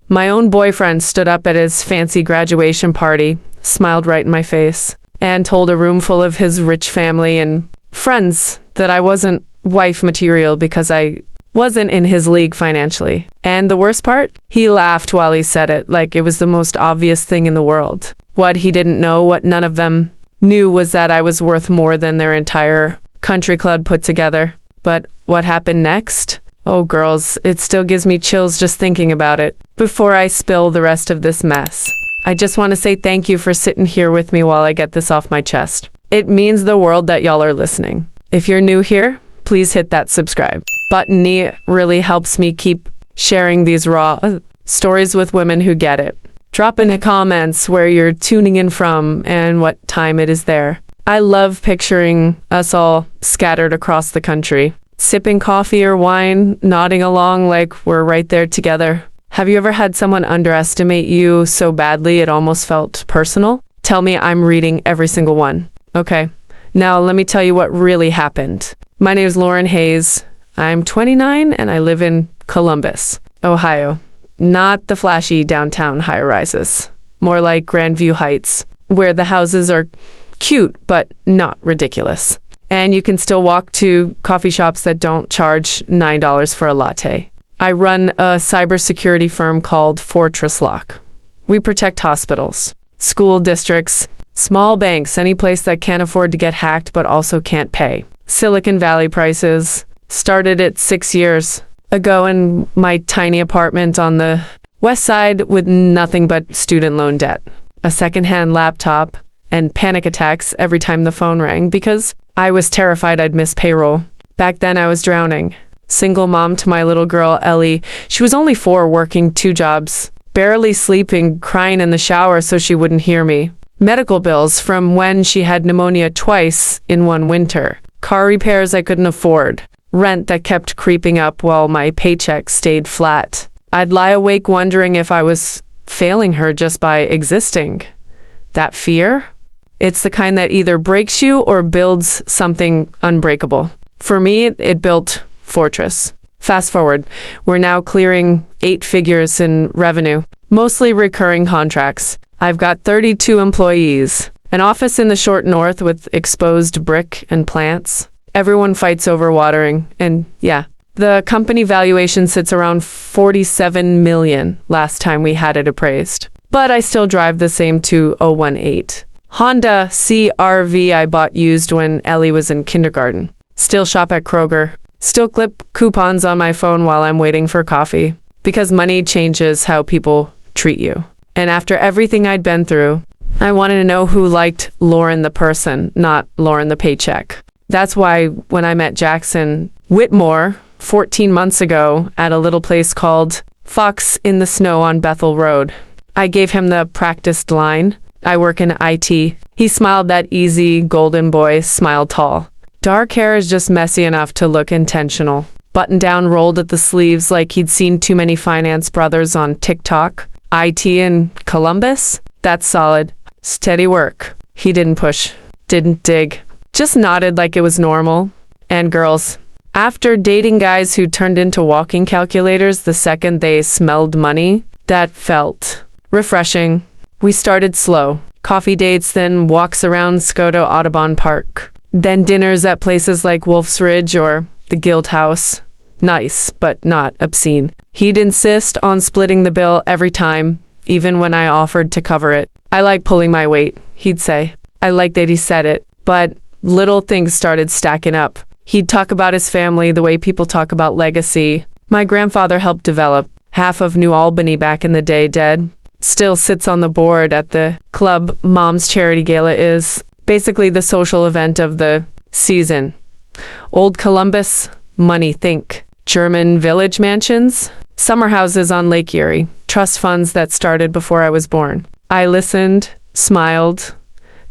My own boyfriend stood up at his fancy graduation party, smiled right in my face, and told a room full of his rich family and friends that I wasn't wife material because I wasn't in his league financially. And the worst part? He laughed while he said it, like it was the most obvious thing in the world. What he didn't know, what none of them knew, was that I was worth more than their entire country club put together. But what happened next? Oh, girls, it still gives me chills just thinking about it. Before I spill the rest of this mess, I just want to say thank you for sitting here with me while I get this off my chest. It means the world that y'all are listening. If you're new here, please hit that subscribe button. It really helps me keep sharing these raw stories with women who get it. Drop in the comments where you're tuning in from and what time it is there. I love picturing us all scattered across the country, sipping coffee or wine, nodding along like we're right there together. Have you ever had someone underestimate you so badly it almost felt personal? Tell me I'm reading every single one. Okay, now let me tell you what really happened. My name is Lauren Hayes. I'm 29 and I live in Columbus, Ohio. Not the flashy downtown high-rises. More like Grandview Heights, where the houses are cute but not ridiculous. And you can still walk to coffee shops that don't charge $9 for a latte. I run a cybersecurity firm called Fortress Lock. We protect hospitals, school districts, small banks, any place that can't afford to get hacked but also can't pay. Silicon Valley prices. Started it 6 years ago in my tiny apartment on the west side with nothing but student loan debt, a secondhand laptop, and panic attacks every time the phone rang because I was terrified I'd miss payroll. Back then I was drowning. Single mom to my little girl, Ellie. She was only 4, working 2 jobs, barely sleeping, crying in the shower so she wouldn't hear me. Medical bills from when she had pneumonia twice in one winter. Car repairs I couldn't afford. Rent that kept creeping up while my paycheck stayed flat. I'd lie awake wondering if I was failing her just by existing. That fear? It's the kind that either breaks you or builds something unbreakable. For me, it built Fortress. Fast forward, we're now clearing 8 figures in revenue, mostly recurring contracts. I've got 32 employees, an office in the short north with exposed brick and plants. Everyone fights over watering, and yeah, the company valuation sits around $47 million last time we had it appraised. But I still drive the same 2018 Honda CR-V I bought used when Ellie was in kindergarten. Still shop at Kroger. Still clip coupons on my phone while I'm waiting for coffee. Because money changes how people treat you. And after everything I'd been through, I wanted to know who liked Lauren the person, not Lauren the paycheck. That's why when I met Jackson Whitmore 14 months ago at a little place called Fox in the Snow on Bethel Road, I gave him the practiced line, "I work in IT." He smiled that easy golden boy smile, tall. Dark hair is just messy enough to look intentional. Button down rolled at the sleeves like he'd seen too many finance brothers on TikTok. IT in Columbus? That's solid. Steady work. He didn't push, didn't dig. Just nodded like it was normal. And girls, after dating guys who turned into walking calculators the second they smelled money, that felt refreshing. We started slow. Coffee dates, then walks around Skoda Audubon Park. Then dinners at places like Wolf's Ridge or the Guild House. Nice, but not obscene. He'd insist on splitting the bill every time, even when I offered to cover it. "I like pulling my weight," he'd say. I liked that he said it, but little things started stacking up. He'd talk about his family the way people talk about legacy. My grandfather helped develop half of New Albany back in the day, dead. Still sits on the board at the club Mom's charity gala is. Basically the social event of the season. Old Columbus, money think. German village mansions, summer houses on Lake Erie, trust funds that started before I was born. I listened, smiled,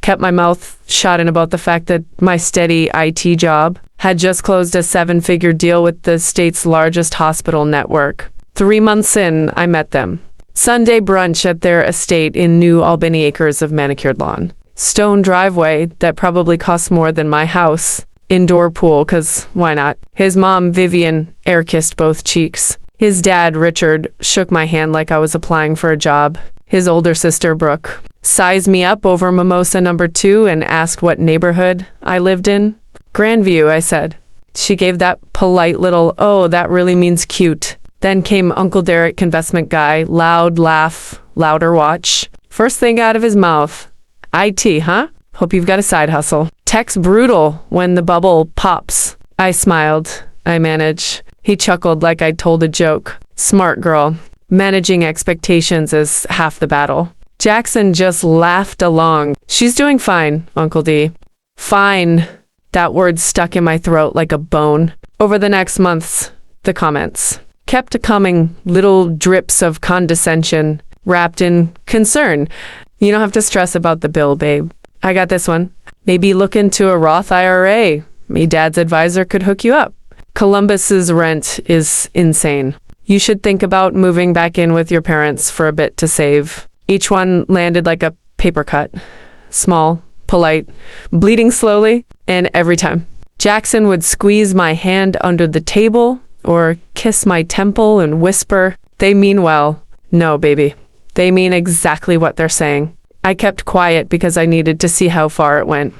kept my mouth shut in about the fact that my steady IT job had just closed a 7-figure deal with the state's largest hospital network. 3 months in, I met them. Sunday brunch at their estate in New Albany, acres of manicured lawn. Stone driveway that probably costs more than my house. Indoor pool, 'cause why not? His mom, Vivian, air-kissed both cheeks. His dad, Richard, shook my hand like I was applying for a job. His older sister, Brooke, sized me up over mimosa number 2 and asked what neighborhood I lived in. Grandview, I said. She gave that polite little, oh, that really means cute. Then came Uncle Derek, investment guy, loud laugh, louder watch. First thing out of his mouth, IT, huh? Hope you've got a side hustle. Tech's brutal when the bubble pops. I smiled. I manage. He chuckled like I'd told a joke. Smart girl. Managing expectations is half the battle. Jackson just laughed along. She's doing fine, Uncle D. Fine. That word stuck in my throat like a bone. Over the next months, the comments kept coming, little drips of condescension wrapped in concern. You don't have to stress about the bill, babe. I got this one. Maybe look into a Roth IRA. Me dad's advisor could hook you up. Columbus's rent is insane. You should think about moving back in with your parents for a bit to save. Each one landed like a paper cut. Small, polite, bleeding slowly, and every time. Jackson would squeeze my hand under the table or kiss my temple and whisper, "They mean well." No, baby. They mean exactly what they're saying. I kept quiet because I needed to see how far it went.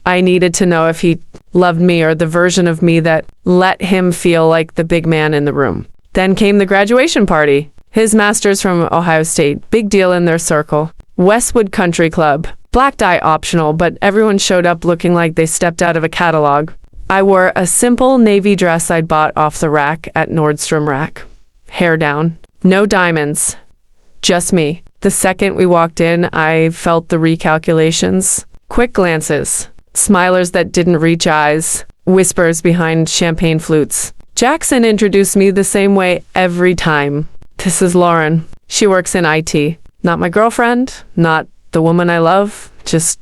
I needed to know if he loved me or the version of me that let him feel like the big man in the room. Then came the graduation party. His master's from Ohio State, big deal in their circle. Westwood Country Club, black dye optional, but everyone showed up looking like they stepped out of a catalog. I wore a simple navy dress I'd bought off the rack at Nordstrom Rack. Hair down, no diamonds, just me. The second we walked in, I felt the recalculations. Quick glances, smilers that didn't reach eyes, whispers behind champagne flutes. Jackson introduced me the same way every time. This is Lauren. She works in IT. Not my girlfriend, not the woman I love, just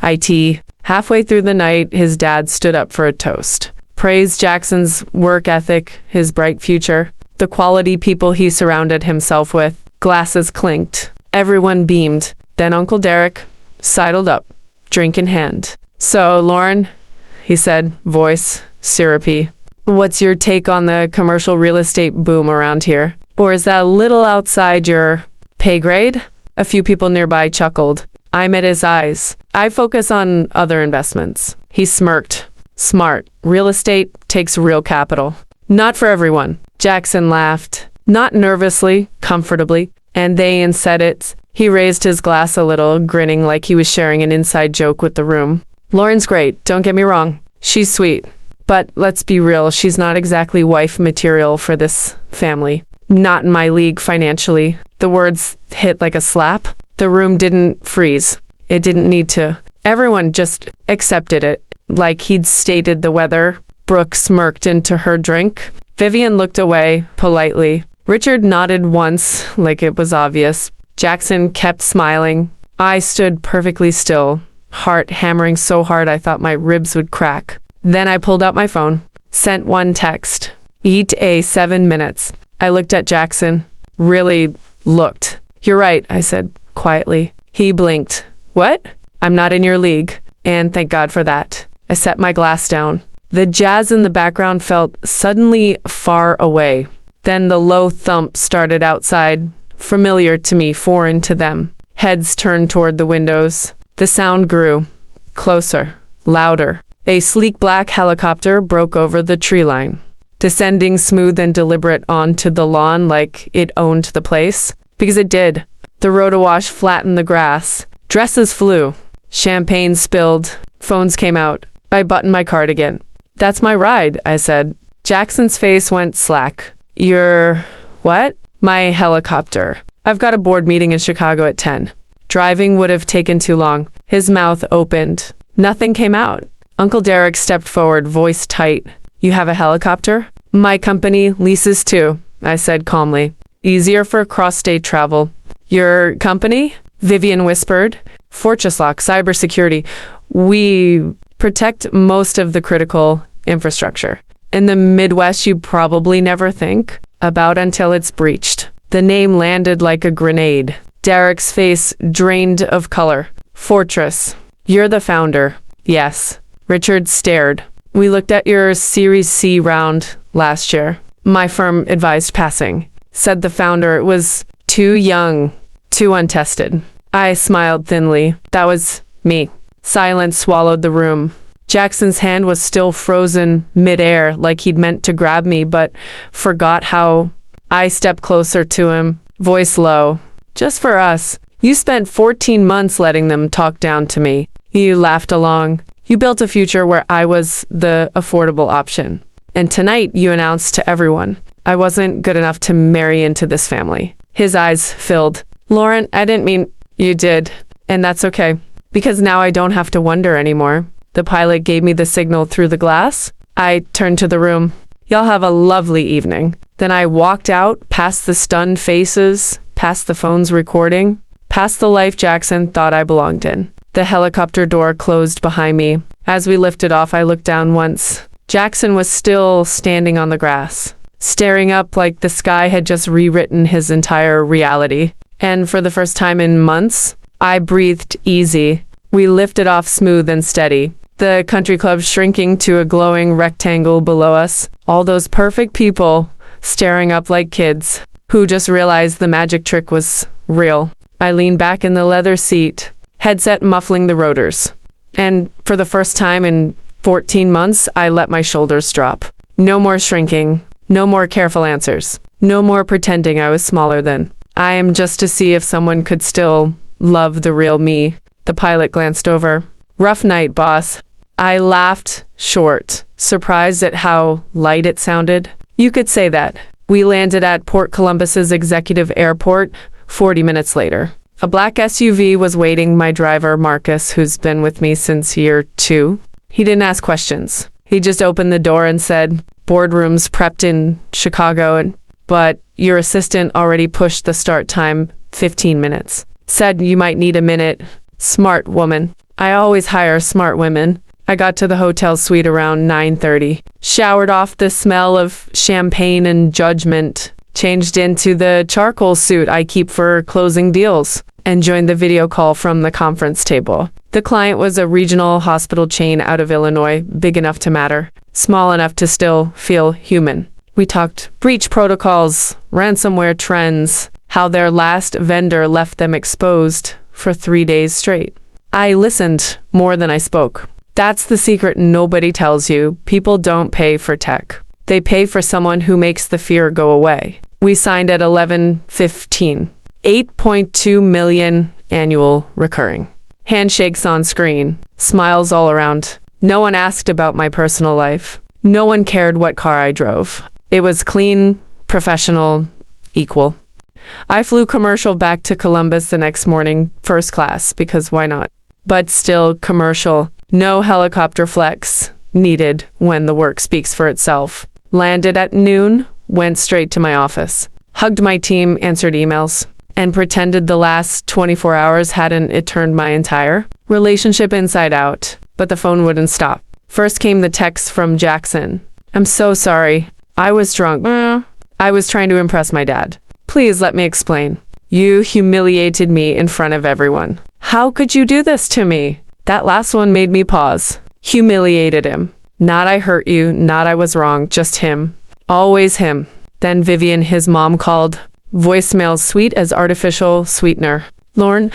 IT. Halfway through the night, his dad stood up for a toast. Praised Jackson's work ethic, his bright future, the quality people he surrounded himself with. Glasses clinked. Everyone beamed. Then Uncle Derek sidled up, drink in hand. "So, Lauren," he said, voice syrupy, "what's your take on the commercial real estate boom around here? Or is that a little outside your pay grade?" A few people nearby chuckled. I met his eyes. "I focus on other investments." He smirked. "Smart. Real estate takes real capital." "Not for everyone." Jackson laughed. Not nervously, comfortably. "And they said it." He raised his glass a little, grinning like he was sharing an inside joke with the room. "Lauren's great, don't get me wrong. She's sweet. But let's be real, she's not exactly wife material for this family. Not in my league financially." The words hit like a slap. The room didn't freeze. It didn't need to. Everyone just accepted it, like he'd stated the weather. Brooke smirked into her drink. Vivian looked away, politely. Richard nodded once, like it was obvious. Jackson kept smiling. I stood perfectly still, heart hammering so hard I thought my ribs would crack. Then I pulled out my phone, sent one text. "Eat a 7 minutes." I looked at Jackson. Really looked. "You're right," I said quietly. He blinked. "What?" "I'm not in your league, and thank God for that." I set my glass down. The jazz in the background felt suddenly far away. Then the low thump started outside, familiar to me, foreign to them. Heads turned toward the windows. The sound grew. Closer. Louder. A sleek black helicopter broke over the tree line, descending smooth and deliberate onto the lawn like it owned the place. Because it did. The road awash flattened the grass. Dresses flew. Champagne spilled. Phones came out. I buttoned my cardigan. "That's my ride," I said. Jackson's face went slack. "Your what?" "My helicopter. I've got a board meeting in Chicago at 10. Driving would have taken too long." His mouth opened. Nothing came out. Uncle Derek stepped forward, voice tight. "You have a helicopter?" "My company leases two," I said calmly. "Easier for cross-state travel." "Your company?" Vivian whispered. "Fortress Lock, cybersecurity. We protect most of the critical infrastructure. In the Midwest, you probably never think about until it's breached." The name landed like a grenade. Derek's face drained of color. "Fortress. You're the founder." "Yes." Richard stared. "We looked at your Series C round last year." My firm advised passing. Said the founder it was too young, too untested. I smiled thinly. That was me. Silence swallowed the room. Jackson's hand was still frozen midair, like he'd meant to grab me, but forgot how. I stepped closer to him, voice low. Just for us. You spent 14 months letting them talk down to me. You laughed along. You built a future where I was the affordable option. And tonight you announced to everyone I wasn't good enough to marry into this family. His eyes filled. Lauren, I didn't mean you did. And that's okay. Because now I don't have to wonder anymore. The pilot gave me the signal through the glass. I turned to the room. Y'all have a lovely evening. Then I walked out, past the stunned faces, past the phone's recording, past the life Jackson thought I belonged in. The helicopter door closed behind me. As we lifted off, I looked down once. Jackson was still standing on the grass, staring up like the sky had just rewritten his entire reality. And for the first time in months, I breathed easy. We lifted off smooth and steady. The country club shrinking to a glowing rectangle below us. All those perfect people staring up like kids who just realized the magic trick was real. I leaned back in the leather seat, headset muffling the rotors. And for the first time in 14 months, I let my shoulders drop. No more shrinking. No more careful answers. No more pretending I was smaller than. I am just to see if someone could still love the real me. The pilot glanced over. Rough night, boss. I laughed short, surprised at how light it sounded. You could say that. We landed at Port Columbus's executive airport 40 minutes later. A black SUV was waiting my driver, Marcus, who's been with me since year 2. He didn't ask questions. He just opened the door and said, boardrooms prepped in Chicago, but your assistant already pushed the start time 15 minutes. Said you might need a minute. Smart woman. I always hire smart women. I got to the hotel suite around 9:30. Showered off the smell of champagne and judgment. Changed into the charcoal suit I keep for closing deals. And joined the video call from the conference table. The client was a regional hospital chain out of Illinois, big enough to matter, small enough to still feel human. We talked breach protocols, ransomware trends, how their last vendor left them exposed for 3 days straight. I listened more than I spoke. That's the secret nobody tells you. People don't pay for tech. They pay for someone who makes the fear go away. We signed at 11:15. 8.2 million annual recurring. Handshakes on screen. Smiles all around. No one asked about my personal life. No one cared what car I drove. It was clean, professional, equal. I flew commercial back to Columbus the next morning, first class, because why not? But still commercial. No helicopter flex needed when the work speaks for itself. Landed at noon, went straight to my office. Hugged my team, answered emails, and pretended the last 24 hours hadn't it turned my entire relationship inside out. But the phone wouldn't stop. First came the text from Jackson. I'm so sorry. I was drunk. I was trying to impress my dad. Please let me explain. You humiliated me in front of everyone. How could you do this to me? That last one made me pause. Humiliated him. Not I hurt you, not I was wrong, just him. Always him. Then Vivian, his mom, called. Voicemail sweet as artificial sweetener. Lauren,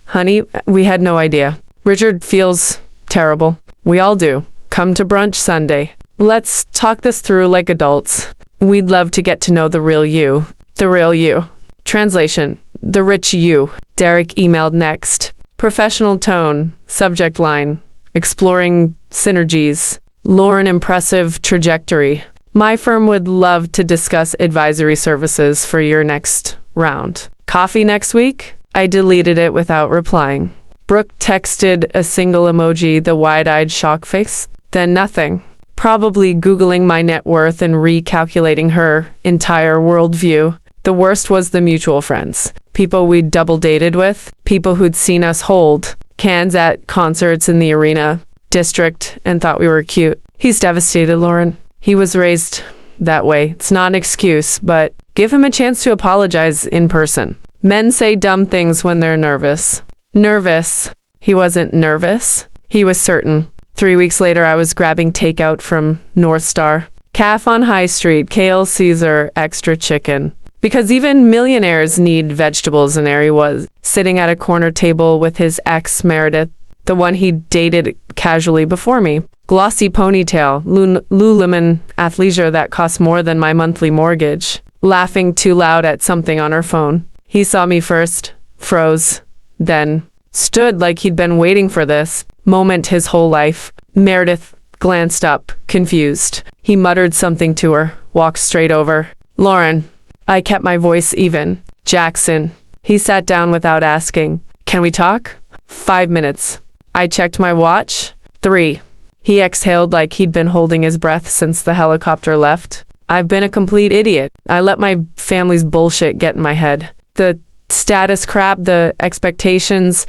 honey, we had no idea. Richard feels terrible. We all do. Come to brunch Sunday. Let's talk this through like adults. We'd love to get to know the real you. The real you. Translation. The rich you. Derek emailed next. Professional tone. Subject line. Exploring synergies. Lauren impressive trajectory. My firm would love to discuss advisory services for your next round. Coffee next week? I deleted it without replying. Brooke texted a single emoji, the wide-eyed shock face. Then nothing. Probably Googling my net worth and recalculating her entire worldview. The worst was the mutual friends. People we'd double dated with. People who'd seen us hold cans at concerts in the arena district and thought we were cute. He's devastated, Lauren. He was raised that way. It's not an excuse, but give him a chance to apologize in person. Men say dumb things when they're nervous. Nervous. He wasn't nervous. He was certain. 3 weeks later, I was grabbing takeout from North Star. calf on High Street, kale Caesar, extra chicken. Because even millionaires need vegetables, and Ari was sitting at a corner table with his ex Meredith, the one he dated casually before me. Glossy ponytail, Lululemon athleisure that cost more than my monthly mortgage. Laughing too loud at something on her phone. He saw me first, froze, then stood like he'd been waiting for this moment his whole life. Meredith glanced up, confused. He muttered something to her, walked straight over. Lauren. I kept my voice even. Jackson. He sat down without asking. Can we talk? 5 minutes. I checked my watch. 3. He exhaled like he'd been holding his breath since the helicopter left. I've been a complete idiot. I let my family's bullshit get in my head. The status crap, the expectations,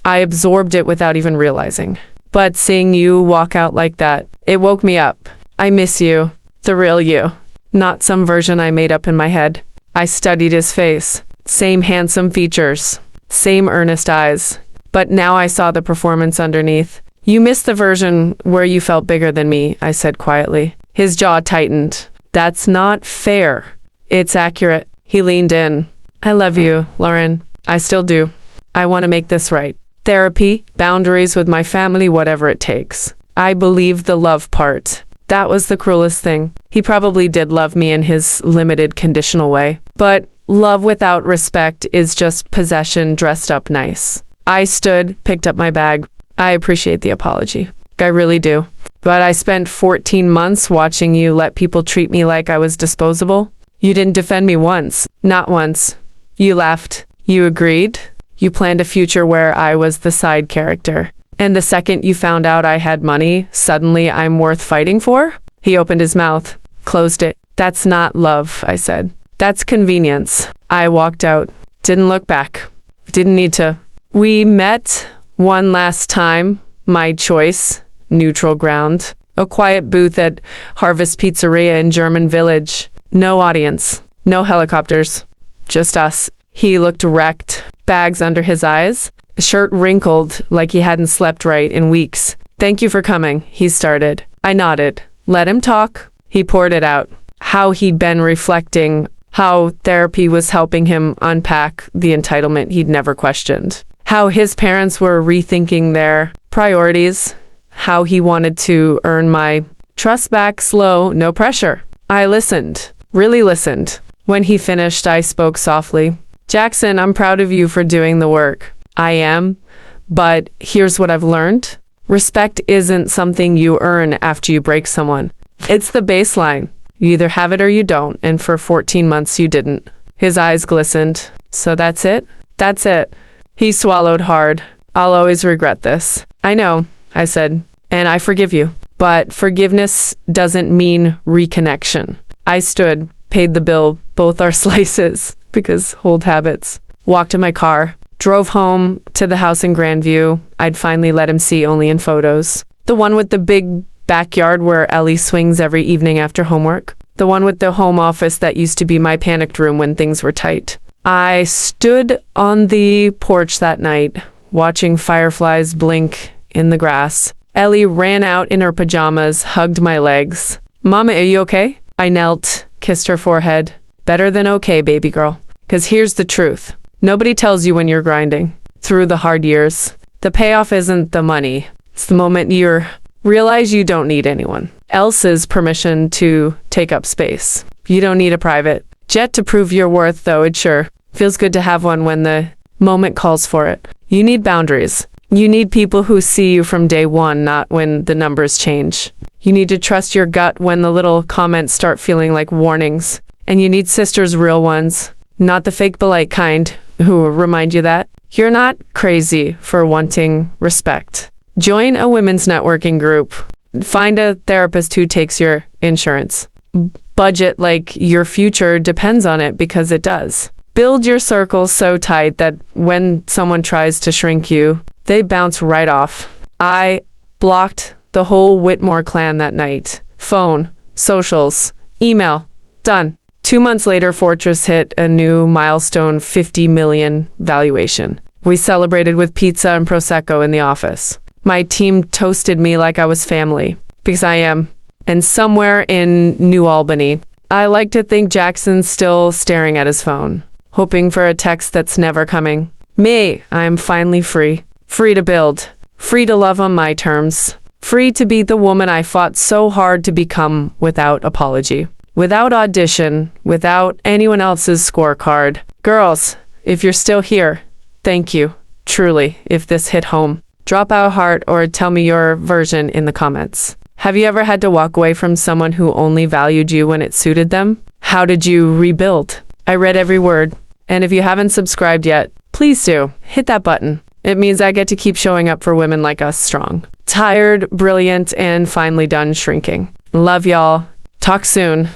I absorbed it without even realizing. But seeing you walk out like that, it woke me up. I miss you. The real you. Not some version I made up in my head. I studied his face. Same handsome features. Same earnest eyes. But now I saw the performance underneath. You missed the version where you felt bigger than me, I said quietly. His jaw tightened. That's not fair. It's accurate. He leaned in. I love you, Lauren. I still do. I want to make this right. Therapy, boundaries with my family, whatever it takes. I believe the love part. That was the cruelest thing. He probably did love me in his limited, conditional way. But love without respect is just possession dressed up nice. I stood, picked up my bag. I appreciate the apology. I really do. But I spent 14 months watching you let people treat me like I was disposable. You didn't defend me once. Not once. You laughed. You agreed. You planned a future where I was the side character. And the second you found out I had money, suddenly I'm worth fighting for? He opened his mouth, closed it. That's not love, I said. That's convenience. I walked out. Didn't look back. Didn't need to. We met one last time. My choice. Neutral ground. A quiet booth at Harvest Pizzeria in German Village. No audience. No helicopters. Just us. He looked wrecked. Bags under his eyes. Shirt wrinkled like he hadn't slept right in weeks. Thank you for coming, he started. I nodded. Let him talk. He poured it out. How he'd been reflecting, how therapy was helping him unpack the entitlement he'd never questioned. How his parents were rethinking their priorities. How he wanted to earn my trust back slow, no pressure. I listened, really listened. When he finished, I spoke softly. Jackson, I'm proud of you for doing the work. I am, but here's what I've learned. Respect isn't something you earn after you break someone. It's the baseline. You either have it or you don't, and for 14 months you didn't. His eyes glistened. So that's it? That's it. He swallowed hard. I'll always regret this. I know, I said, and I forgive you. But forgiveness doesn't mean reconnection. I stood, paid the bill, both our slices, because old habits. Walked to my car. Drove home to the house in Grandview. I'd finally let him see only in photos. The one with the big backyard where Ellie swings every evening after homework. The one with the home office that used to be my panicked room when things were tight. I stood on the porch that night, watching fireflies blink in the grass. Ellie ran out in her pajamas, hugged my legs. Mama, are you okay? I knelt, kissed her forehead. Better than okay, baby girl. 'Cause here's the truth. Nobody tells you when you're grinding through the hard years. The payoff isn't the money. It's the moment you realize you don't need anyone else's permission to take up space. You don't need a private jet to prove your worth, though it sure feels good to have one when the moment calls for it. You need boundaries. You need people who see you from day one, not when the numbers change. You need to trust your gut when the little comments start feeling like warnings. And you need sisters, real ones, not the fake polite kind who remind you that you're not crazy for wanting respect. Join a women's networking group. Find a therapist who takes your insurance. Budget like your future depends on it, because it does. Build your circle so tight that when someone tries to shrink you, they bounce right off. I blocked the whole Whitmore clan that night. Phone, socials, email, done. 2 months later, Fortress hit a new milestone, 50 million valuation. We celebrated with pizza and Prosecco in the office. My team toasted me like I was family, because I am. and somewhere in New Albany. I like to think Jackson's still staring at his phone, hoping for a text that's never coming. Me, I am finally free. Free to build. Free to love on my terms. Free to be the woman I fought so hard to become without apology. Without audition, without anyone else's scorecard. Girls, if you're still here, thank you. Truly, if this hit home. Drop a heart or tell me your version in the comments. Have you ever had to walk away from someone who only valued you when it suited them? How did you rebuild? I read every word. And if you haven't subscribed yet, please do. Hit that button. It means I get to keep showing up for women like us strong. Tired, brilliant, and finally done shrinking. Love y'all. Talk soon.